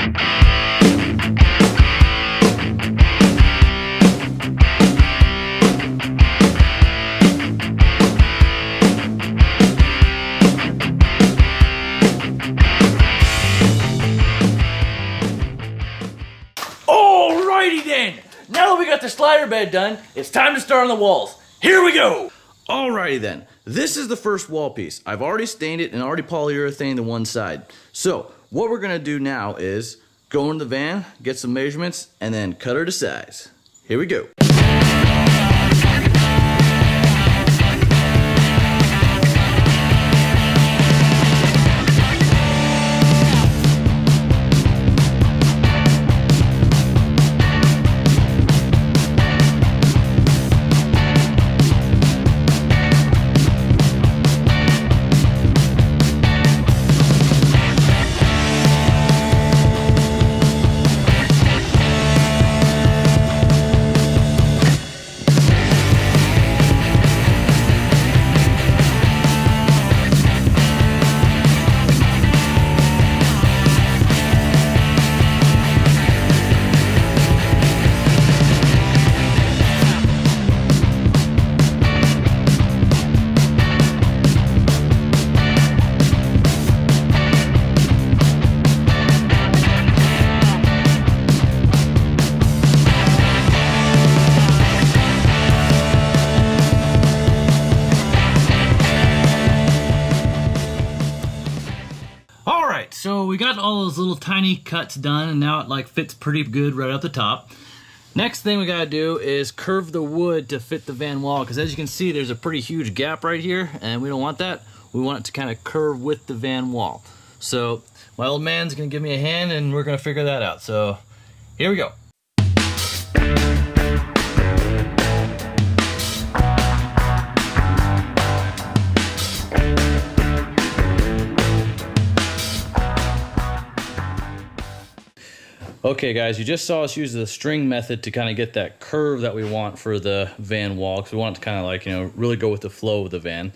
Alrighty then, now that we got the slider bed done, it's time to start on the walls. Here we go! Alrighty then, this is the first wall piece. I've already stained it and already polyurethane the one side. So, what we're gonna do now is go into the van, get some measurements, and then cut her to size. Here we go. So we got all those little tiny cuts done, and now it like fits pretty good right out the top. Next thing we gotta do is curve the wood to fit the van wall, because as you can see there's a pretty huge gap right here, and we don't want that. We want it to kind of curve with the van wall. So my old man's gonna give me a hand and we're gonna figure that out. So here we go. Okay guys, you just saw us use the string method to kind of get that curve that we want for the van wall, because we want it to kind of like, you know, really go with the flow of the van.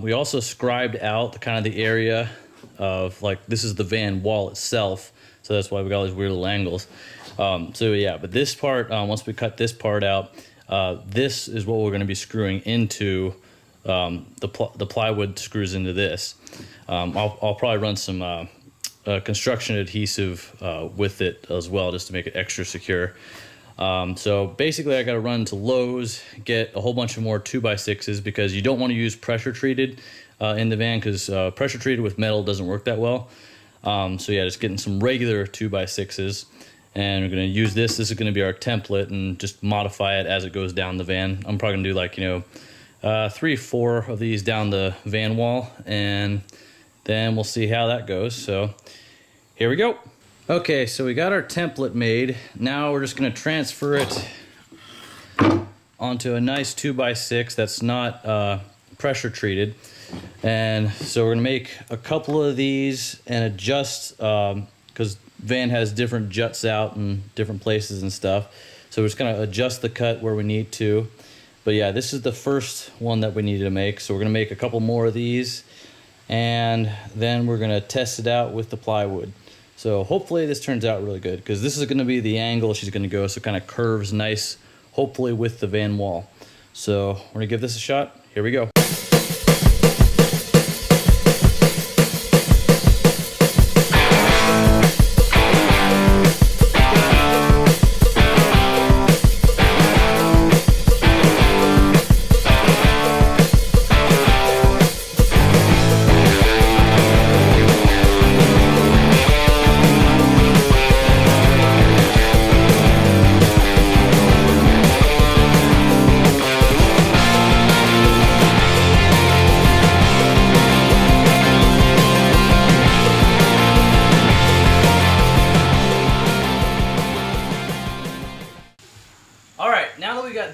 We also scribed out the kind of the area of like, this is the van wall itself, so that's why we got all these weird little angles. So yeah, but this part, once we cut this part out, this is what we're going to be screwing into. The plywood screws into this. I'll probably run some construction adhesive with it as well, just to make it extra secure. So basically I got to run to Lowe's, get a whole bunch of more 2x6s, because you don't want to use pressure treated in the van, because pressure treated with metal doesn't work that well. So yeah, just getting some regular 2x6s, and we're going to use this. This is going to be our template, and just modify it as it goes down the van. I'm probably going to do like, you know, 3 or 4 of these down the van wall, and then we'll see how that goes. So here we go. Okay, so we got our template made. Now we're just going to transfer it onto a nice 2x6 that's not pressure treated. And so we're going to make a couple of these and adjust, because van has different juts out in different places and stuff. So we're just going to adjust the cut where we need to. But yeah, this is the first one that we needed to make. So we're going to make a couple more of these, and then we're going to test it out with the plywood. So hopefully this turns out really good, because this is going to be the angle she's going to go, so it kind of curves nice, hopefully with the van wall. So we're going to give this a shot. Here we go.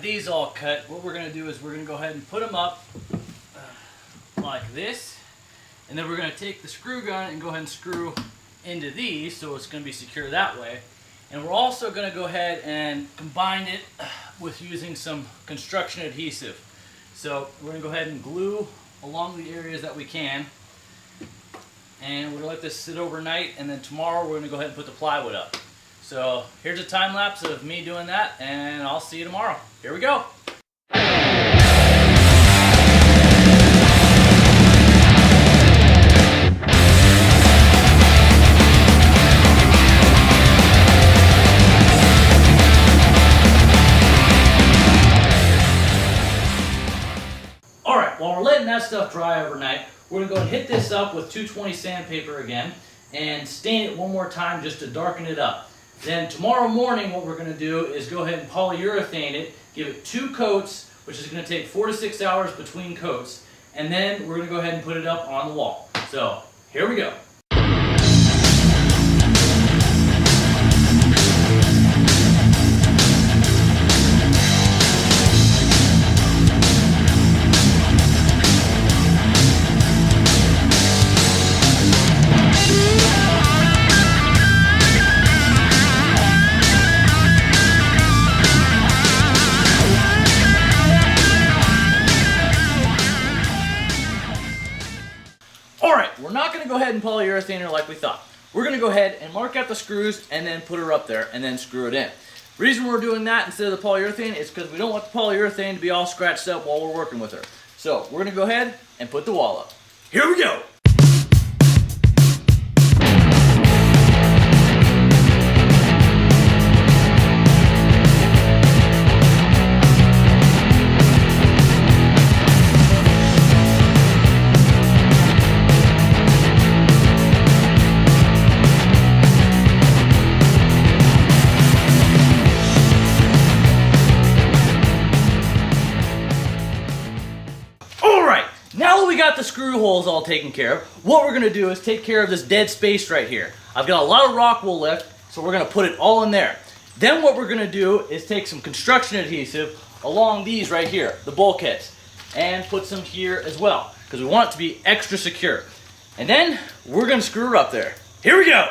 These all cut, what we're going to do is we're going to go ahead and put them up like this, and then we're going to take the screw gun and go ahead and screw into these, so it's going to be secure that way. And we're also going to go ahead and combine it with using some construction adhesive. So we're going to go ahead and glue along the areas that we can. and we're gonna let this sit overnight, and then tomorrow we're gonna go ahead and put the plywood up. So here's a time lapse of me doing that, and I'll see you tomorrow. Here we go. While we're letting that stuff dry overnight, we're going to go and hit this up with 220 sandpaper again and stain it one more time just to darken it up. Then tomorrow morning what we're going to do is go ahead and polyurethane it, give it 2 coats, which is going to take 4 to 6 hours between coats, and then we're going to go ahead and put it up on the wall. So here we go. We're not going to go ahead and polyurethane her like we thought. We're going to go ahead and mark out the screws and then put her up there and then screw it in. The reason we're doing that instead of the polyurethane is because we don't want the polyurethane to be all scratched up while we're working with her. So we're going to go ahead and put the wall up. Here we go! Now that we got the screw holes all taken care of, what we're going to do is take care of this dead space right here. I've got a lot of rock wool left, so we're going to put it all in there. Then what we're going to do is take some construction adhesive along these right here, the bulkheads, and put some here as well, because we want it to be extra secure. And then we're going to screw her up there. Here we go!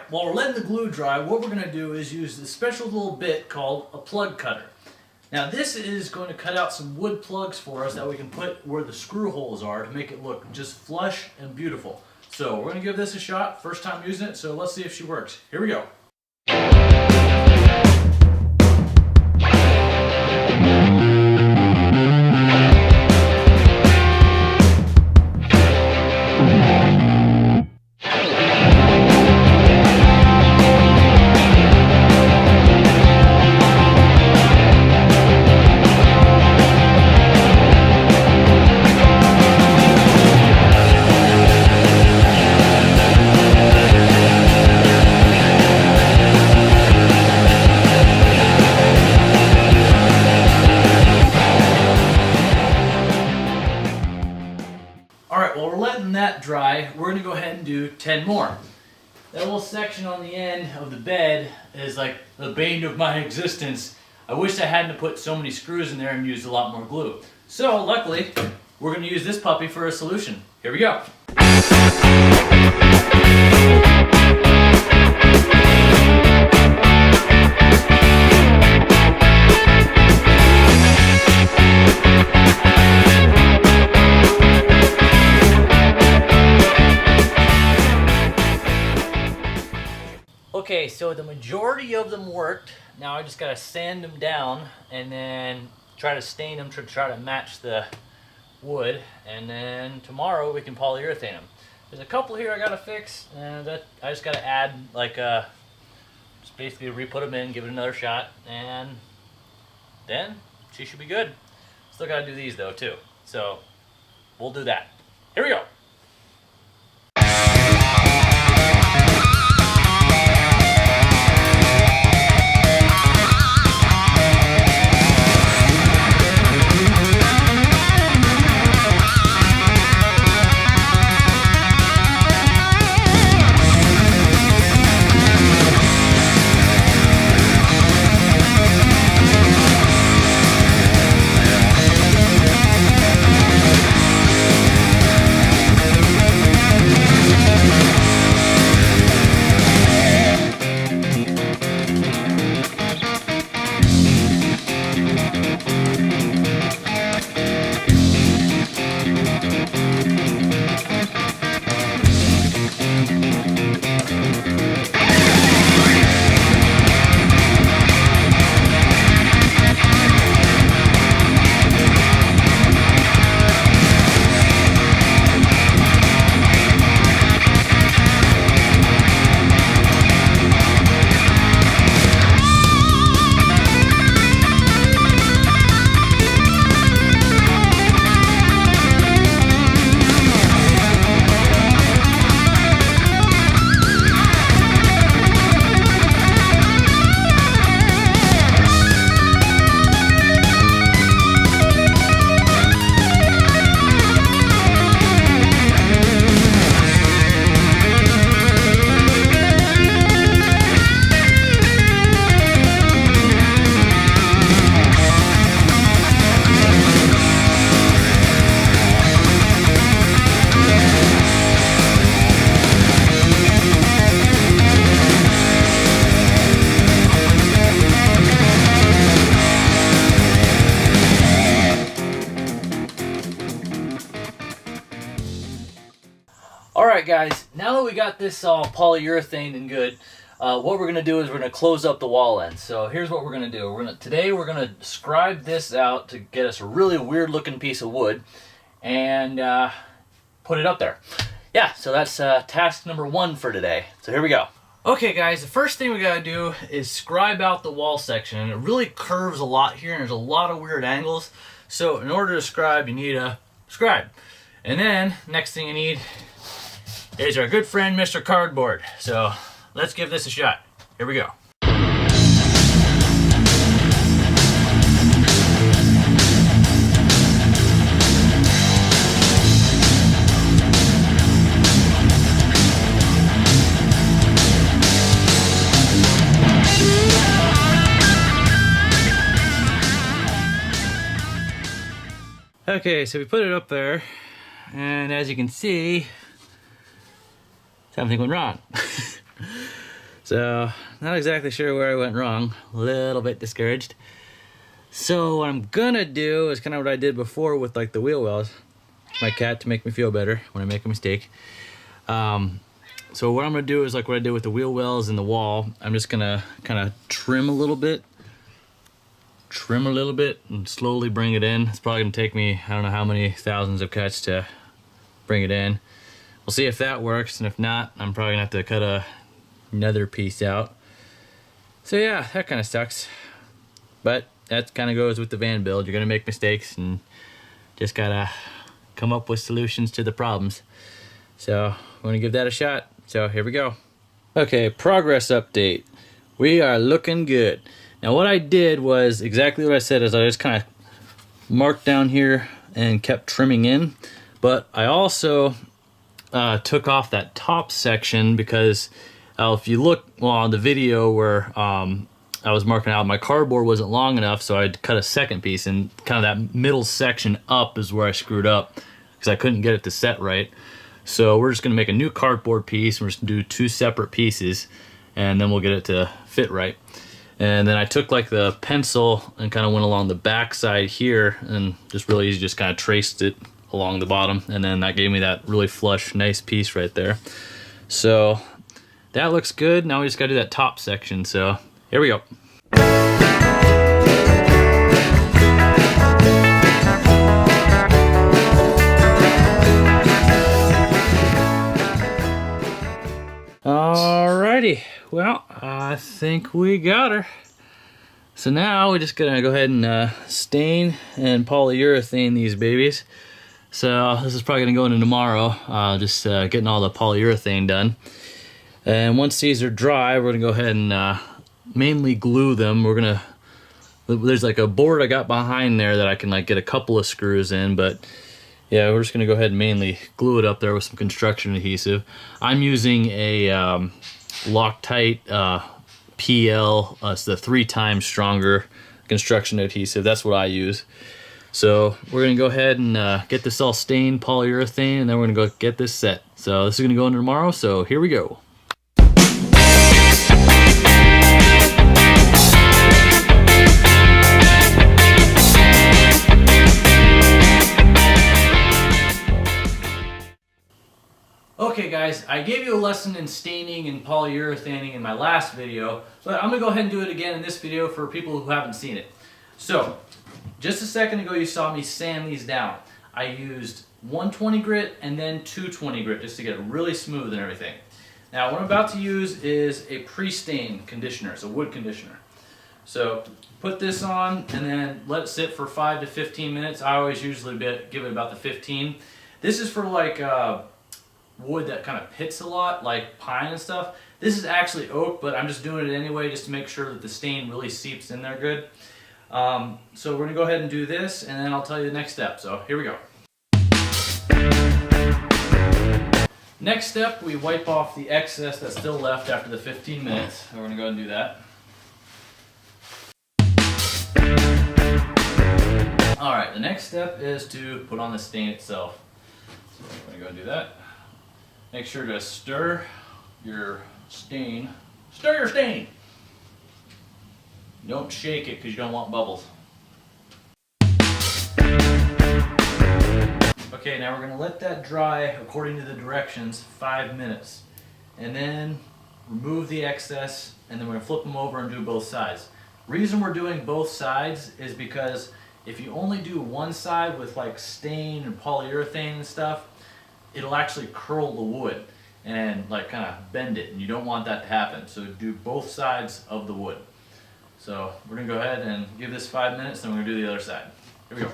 While we're letting the glue dry, what we're going to do is use this special little bit called a plug cutter. Now this is going to cut out some wood plugs for us that we can put where the screw holes are to make it look just flush and beautiful. So we're going to give this a shot, first time using it, so let's see if she works. Here we go. While we're letting that dry, we're going to go ahead and do 10 more. That little section on the end of the bed is like the bane of my existence. I wish I hadn't put so many screws in there and used a lot more glue. So luckily, we're going to use this puppy for a solution. Here we go. Okay, so the majority of them worked. Now I just gotta sand them down and then try to stain them to try to match the wood. And then tomorrow we can polyurethane them. There's a couple here I gotta fix, and that I just gotta add like just basically re-put them in, give it another shot, and then she should be good. Still gotta do these though too. So we'll do that. Here we go. Alright guys, now that we got this all polyurethane and good, what we're going to do is we're going to close up the wall end. So here's what we're going to do. Today we're going to scribe this out to get us a really weird looking piece of wood and put it up there. Yeah, so that's task number 1 for today. So here we go. Okay guys, the first thing we got to do is scribe out the wall section. And it really curves a lot here and there's a lot of weird angles. So in order to scribe, you need a scribe. And then next thing you need is our good friend Mr. Cardboard. So let's give this a shot. Here we go. Okay, so we put it up there, and as you can see, something went wrong. So, not exactly sure where I went wrong. A little bit discouraged. So what I'm gonna do is kind of what I did before with like the wheel wells. My cat to make me feel better when I make a mistake. So what I'm gonna do is like what I did with the wheel wells and the wall. I'm just gonna kind of trim a little bit and slowly bring it in. It's probably gonna take me, I don't know how many thousands of cuts to bring it in. We'll see if that works, and if not, I'm probably gonna have to cut another piece out. So yeah, that kind of sucks. But that kind of goes with the van build. You're gonna make mistakes and just gotta come up with solutions to the problems. So I'm gonna give that a shot. So here we go. Okay, progress update. We are looking good. Now what I did was exactly what I said, is I just kind of marked down here and kept trimming in. But I also took off that top section because if you look on the video where I was marking out, my cardboard wasn't long enough, so I cut a second piece, and kind of that middle section up is where I screwed up because I couldn't get it to set right. So we're just gonna make a new cardboard piece. We're just gonna do 2 separate pieces, and then we'll get it to fit right. And then I took like the pencil and kind of went along the back side here, and just really easy, just kind of traced it along the bottom, and then that gave me that really flush, nice piece right there. So that looks good. Now we just gotta do that top section. So here we go. Alrighty, well, I I think we got her. So now we're just gonna go ahead and stain and polyurethane these babies. So this is probably gonna go into tomorrow, just getting all the polyurethane done. And once these are dry, we're gonna go ahead and mainly glue them. There's like a board I got behind there that I can like get a couple of screws in, but yeah, we're just gonna go ahead and mainly glue it up there with some construction adhesive. I'm using a Loctite PL, it's the 3 times stronger construction adhesive. That's what I use. So we're gonna go ahead and get this all stained polyurethane, and then we're gonna go get this set. So this is gonna go into tomorrow, so here we go. Okay guys, I gave you a lesson in staining and polyurethaning in my last video, but I'm going to go ahead and do it again in this video for people who haven't seen it. So, just a second ago you saw me sand these down. I used 120 grit and then 220 grit just to get it really smooth and everything. Now what I'm about to use is a Prestain conditioner, it's a wood conditioner. So put this on and then let it sit for 5 to 15 minutes. I always usually give it about the 15. This is for like wood that kind of pits a lot, like pine and stuff. This is actually oak, but I'm just doing it anyway just to make sure that the stain really seeps in there good. So we're gonna go ahead and do this, and then I'll tell you the next step. So here we go. Next step, we wipe off the excess that's still left after the 15 minutes. So we're gonna go ahead and do that. Alright, the next step is to put on the stain itself. So we're gonna go and do that. Make sure to stir your stain. Stir your stain! Don't shake it because you don't want bubbles. Okay, now we're going to let that dry according to the directions 5 minutes. And then remove the excess, and then we're going to flip them over and do both sides. Reason we're doing both sides is because if you only do one side with like stain and polyurethane and stuff, it'll actually curl the wood and like kind of bend it, and you don't want that to happen. So do both sides of the wood. So we're gonna go ahead and give this 5 minutes, then we're gonna do the other side. Here we go.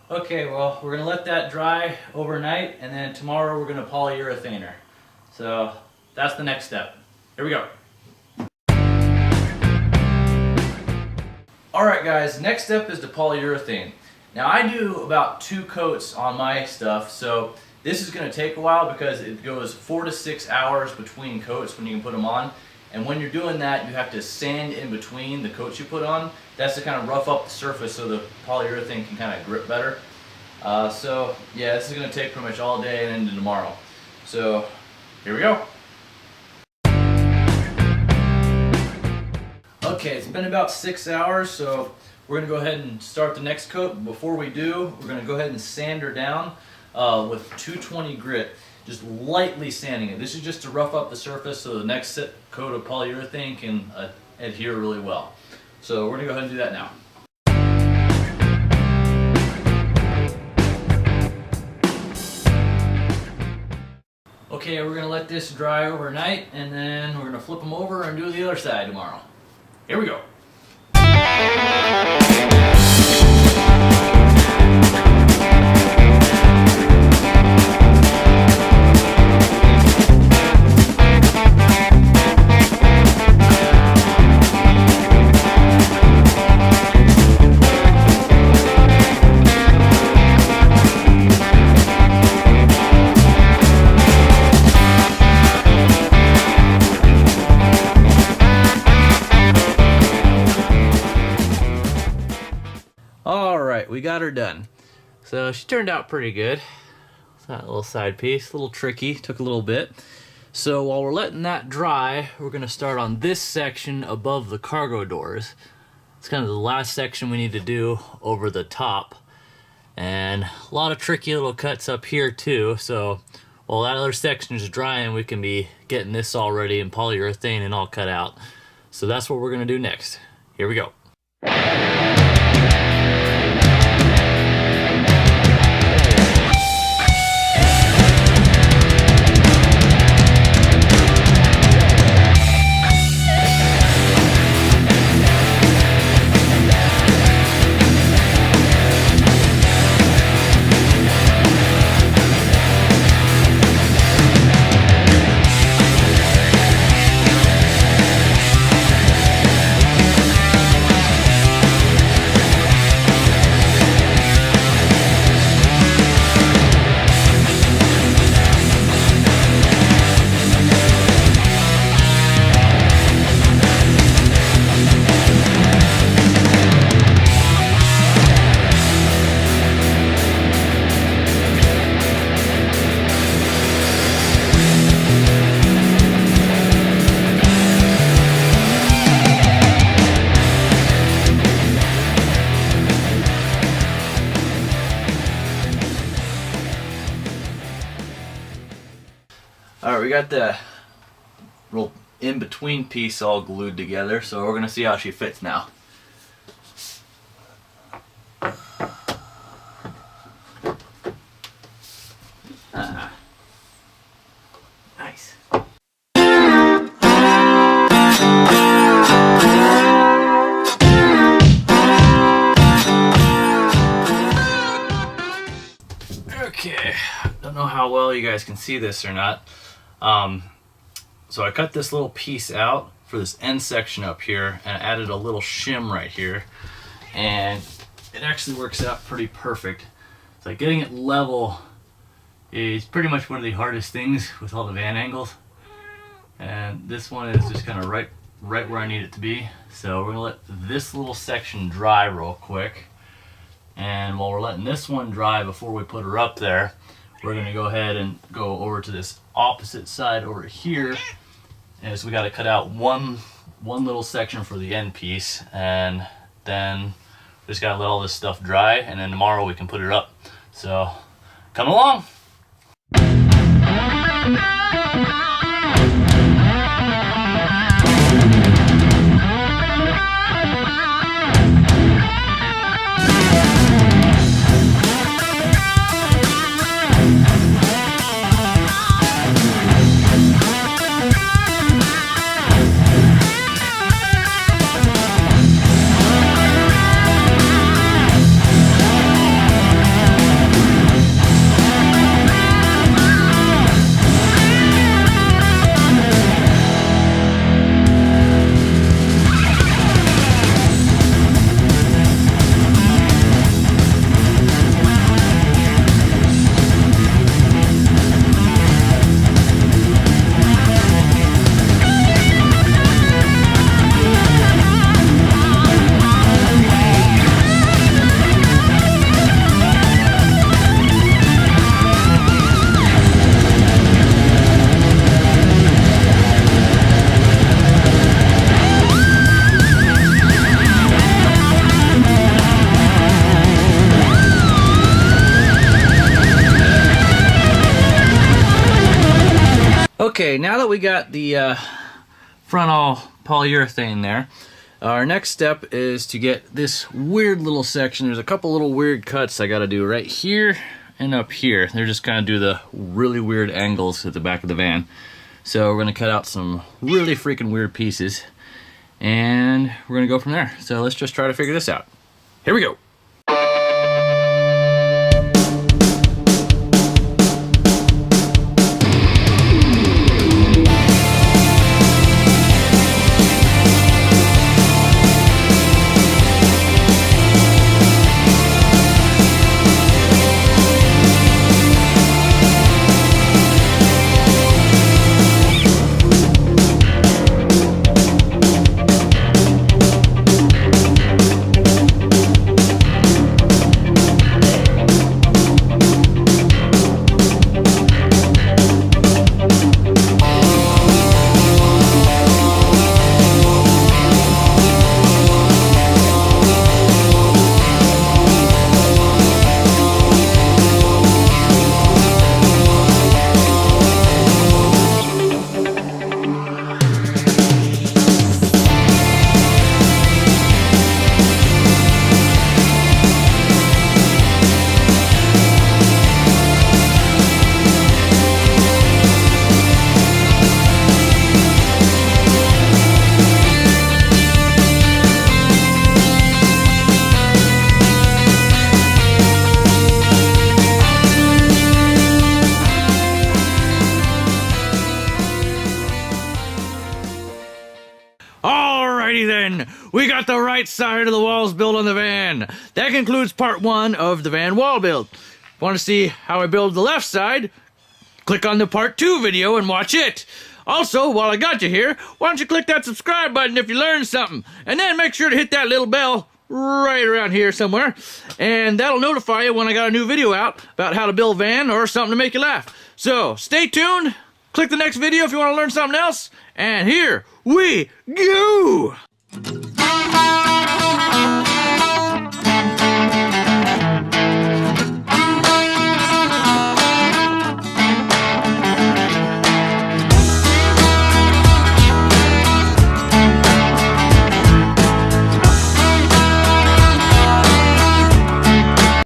Okay, well, we're gonna let that dry overnight, and then tomorrow we're gonna polyurethane her. So that's the next step. Here we go. Alright guys, next step is to polyurethane. Now I do about 2 coats on my stuff, so this is going to take a while because it goes 4 to 6 hours between coats when you can put them on. And when you're doing that, you have to sand in between the coats you put on. That's to kind of rough up the surface so the polyurethane can kind of grip better. So yeah, this is going to take pretty much all day and into tomorrow. So here we go. Okay, it's been about 6 hours, so we're going to go ahead and start the next coat. Before we do, we're going to go ahead and sand her down with 220 grit, just lightly sanding it. This is just to rough up the surface so the next coat of polyurethane can adhere really well. So we're going to go ahead and do that now. Okay, we're going to let this dry overnight, and then we're going to flip them over and do the other side tomorrow. Here we go. We got her done. So she turned out pretty good. It's that little side piece, a little tricky, took a little bit. So while we're letting that dry, we're gonna start on this section above the cargo doors. It's kind of the last section we need to do over the top. And a lot of tricky little cuts up here too. So while that other section is drying, we can be getting this all ready in polyurethane and all cut out. So that's what we're gonna do next. Here we go. Alright, we got the little in-between piece all glued together, so we're gonna see how she fits now. Nice. Okay, don't know how well you guys can see this or not. So I cut this little piece out for this end section up here and added a little shim right here, and it actually works out pretty perfect. It's like getting it level is pretty much one of the hardest things with all the van angles, and this one is just kind of right where I need it to be. So we're gonna let this little section dry real quick, and while we're letting this one dry before we put her up there, we're gonna go ahead and go over to this opposite side over here. Is we got to cut out one little section for the end piece, and then just got to let all this stuff dry, and then tomorrow we can put it up. So come along. Okay, now that we got the front all polyurethane there, our next step is to get this weird little section. There's a couple little weird cuts I got to do right here and up here. They're just kind of do the really weird angles at the back of the van. So we're going to cut out some really freaking weird pieces, and we're going to go from there. So let's just try to figure this out. Here we go. Alrighty then, we got the right side of the walls built on the van. That concludes part 1 of the van wall build. Want to see how I build the left side? Click on the part 2 video and watch it. Also, while I got you here, why don't you click that subscribe button if you learned something, and then make sure to hit that little bell right around here somewhere, and that'll notify you when I got a new video out about how to build a van or something to make you laugh. So stay tuned, click the next video if you want to learn something else, and here we go!